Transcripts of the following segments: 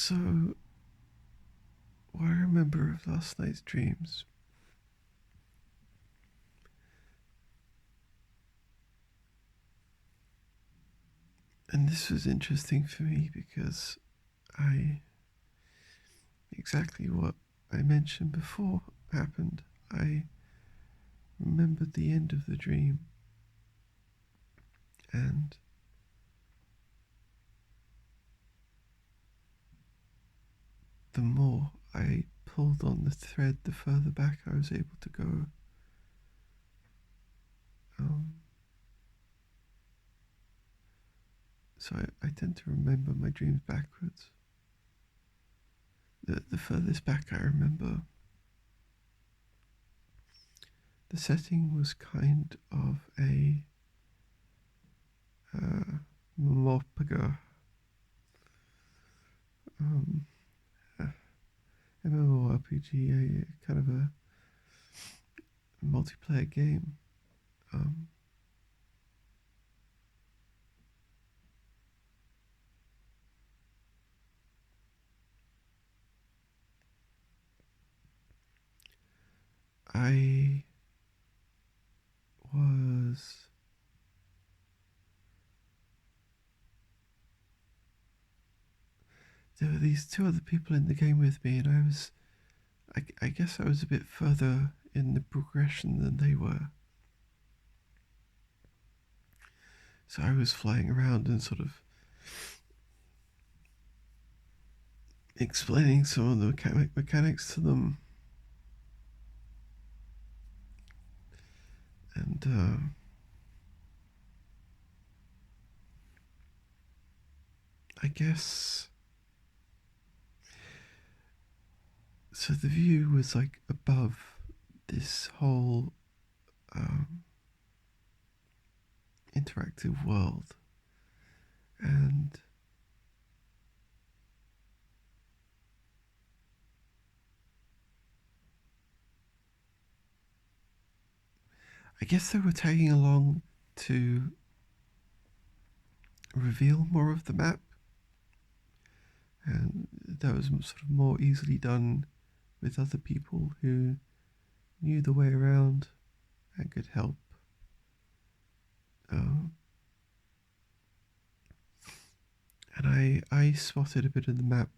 So, what I remember of last night's dreams, and this was interesting for me because I, exactly what I mentioned before happened. I remembered the end of the dream, and the more I pulled on the thread, the further back I was able to go. Um, so I tend to remember my dreams backwards. The furthest back I remember, the setting was kind of a MMORPG, um, MMORPG, a kind of a multiplayer game. Um, I was there were these two other people in the game with me, and I guess I was a bit further in the progression than they were. So I was flying around and sort of explaining some of the mechanics to them, and I guess so. The view was like above this whole um, interactive world, and I guess they were tagging along to reveal more of the map, and that was sort of more easily done with other people who knew the way around and could help. Um, and I spotted a bit of the map,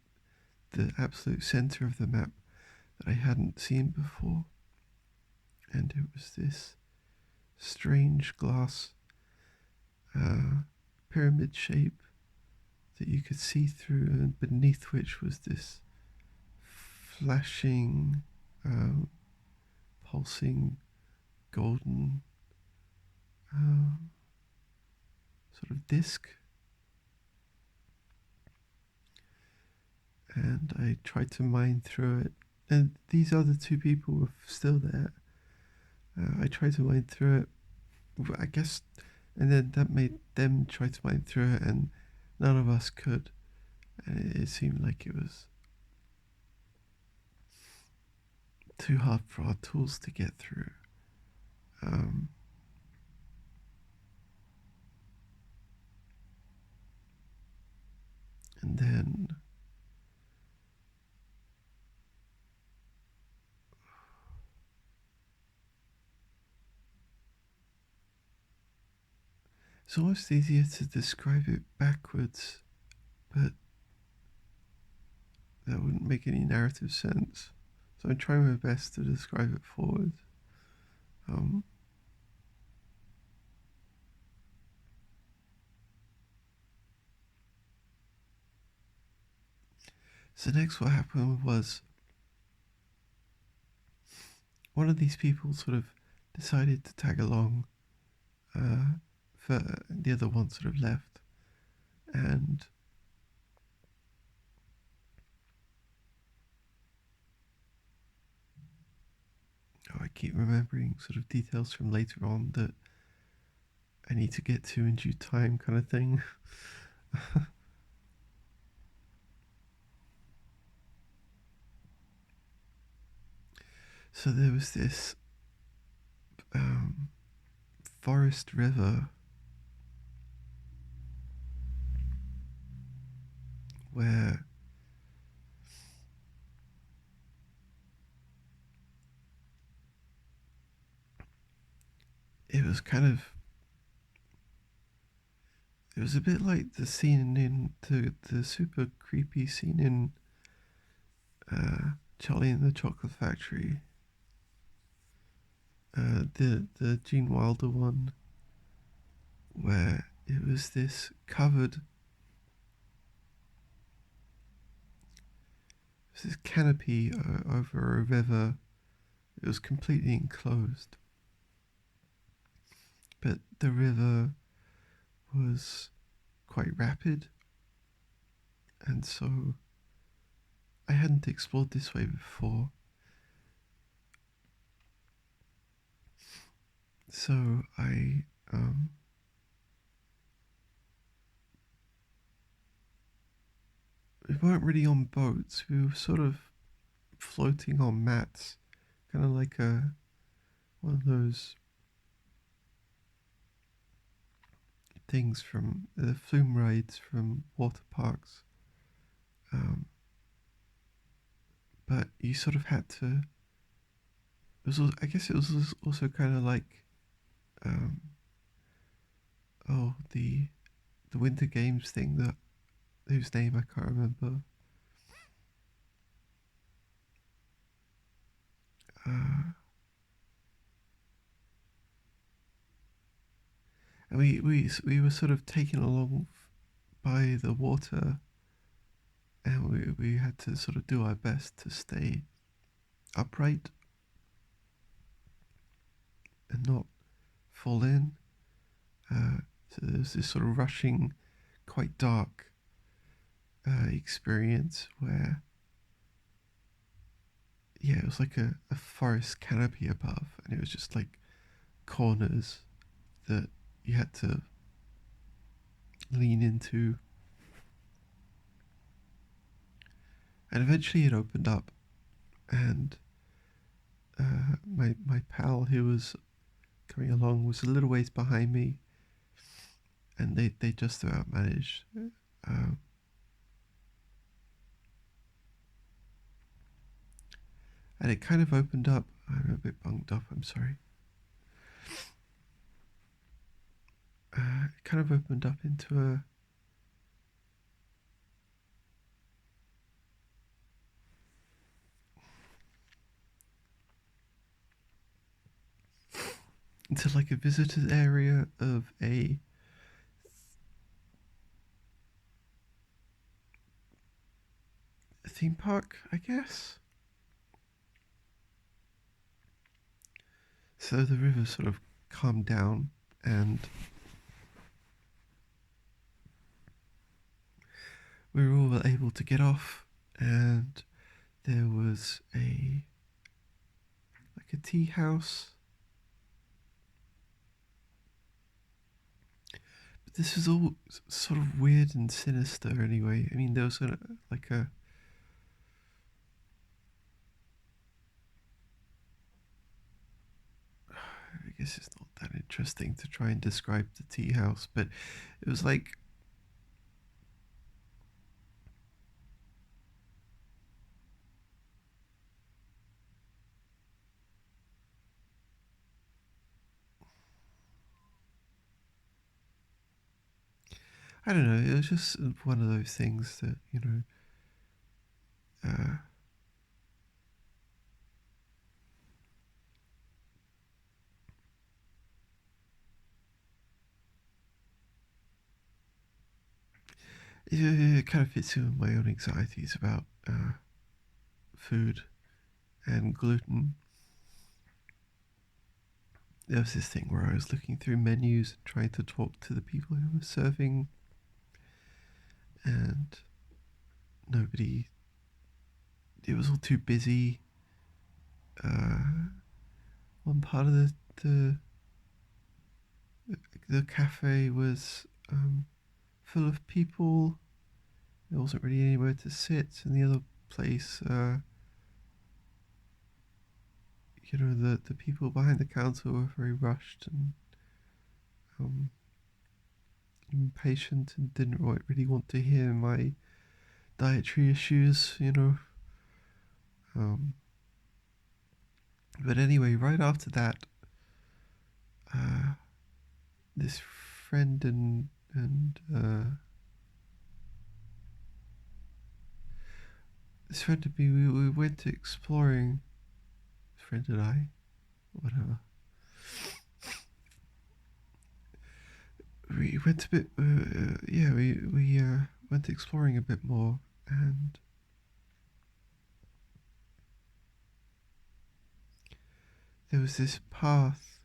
the absolute center of the map that I hadn't seen before, and it was this strange glass pyramid shape that you could see through, and beneath which was this flashing, um, pulsing golden um, sort of disc. And I tried to mine through it. And these other two people were still there. I tried to mine through it, I guess, and then that made them try to mine through it, and none of us could. And it seemed like it was too hard for our tools to get through. Um, and then it's almost easier to describe it backwards, but that wouldn't make any narrative sense. So I'm trying my best to describe it forward. Um, so next, what happened was one of these people sort of decided to tag along. For the other one sort of left, and I keep remembering sort of details from later on that I need to get to in due time, kind of thing. So there was this um, forest river where it was kind of it was a bit like the scene in the super creepy scene in Charlie and the Chocolate Factory, the Gene Wilder one, where it was this canopy over a river. It was completely enclosed, but the river was quite rapid, and so I hadn't explored this way before. So we weren't really on boats. We were sort of floating on mats, kind of like one of those things from the flume rides from water parks. Um, but you sort of had to. I guess it was also kind of like, um, oh, the Winter Games thing that whose name I can't remember. Uh, and we were sort of taken along by the water, and we had to sort of do our best to stay upright and not fall in. So there's this sort of rushing, quite dark experience where, yeah, it was like a forest canopy above, and it was just like corners that you had to lean into. And eventually it opened up, and my pal who was coming along was a little ways behind me, and they just about managed. Um, and it kind of opened up. I'm a bit bunged up. I'm sorry. It kind of opened up into like a visitor's area of a theme park, I guess. So the river sort of calmed down, and we were all able to get off, and there was a tea house. But this was all sort of weird and sinister anyway. I mean, there was like a I guess it's not that interesting to try and describe the tea house, but it was like I don't know. It was just one of those things that uh, it kind of fits in with my own anxieties about food and gluten. There was this thing where I was looking through menus and trying to talk to the people who were serving, and nobody. It was all too busy. Uh, One part of the the cafe was full of people. There wasn't really anywhere to sit, and the other place, the people behind the counter were very rushed and um, impatient and didn't really want to hear my dietary issues. Um, but anyway, right after that, this friend and this friend of me, we went to exploring. Friend and I, whatever. We went a bit, yeah, we went exploring a bit more, and there was this path.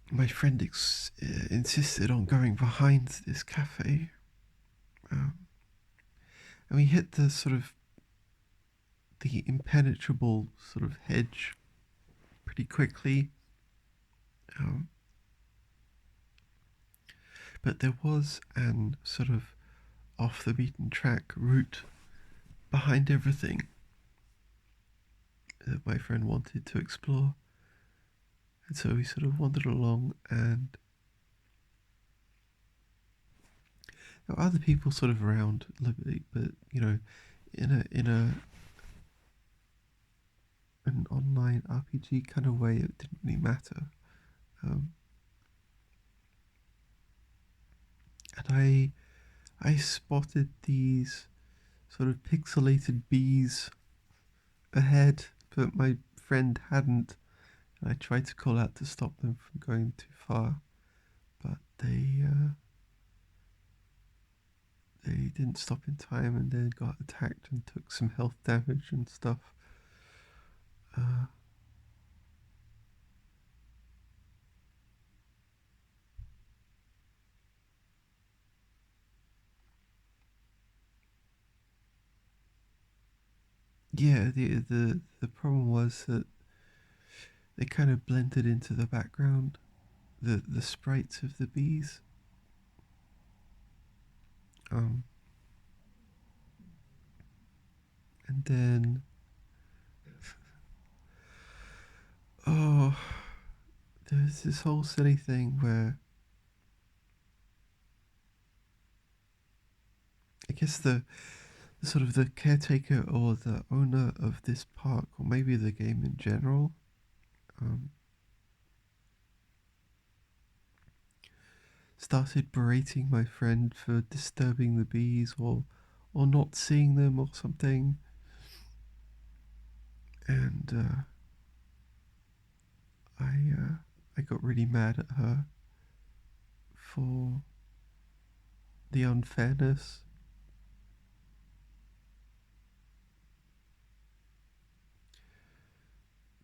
My friend insisted on going behind this cafe, um, and we hit the sort of the impenetrable sort of hedge pretty quickly. Um, but there was an sort of off the beaten track route behind everything that my friend wanted to explore. And so we sort of wandered along, and there were other people sort of around, but you know, in a an online RPG kind of way, it didn't really matter. Um, and I spotted these sort of pixelated bees ahead, but my friend hadn't. And I tried to call out to stop them from going too far, but they didn't stop in time, and then got attacked and took some health damage and stuff. Uh, yeah, the problem was that they kind of blended into the background, the sprites of the bees. Um, and then oh, there's this whole silly thing where I guess the sort of the caretaker or the owner of this park, or maybe the game in general, um, started berating my friend for disturbing the bees or not seeing them or something, and I got really mad at her for the unfairness.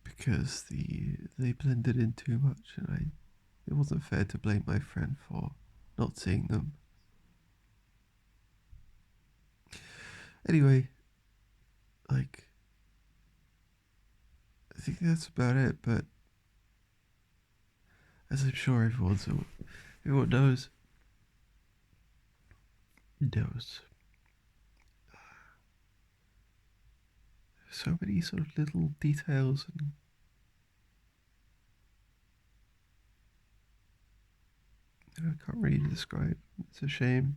Because they blended in too much, and it wasn't fair to blame my friend for not seeing them. Anyway, like, I think that's about it. But as I'm sure everyone knows so many sort of little details, and I can't really describe. It's a shame.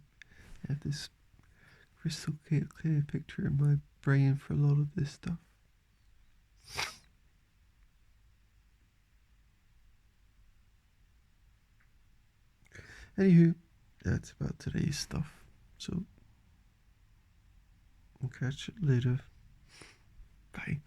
I have this crystal clear picture in my brain for a lot of this stuff. Anywho, that's about today's stuff. So, I'll catch you later. Bye.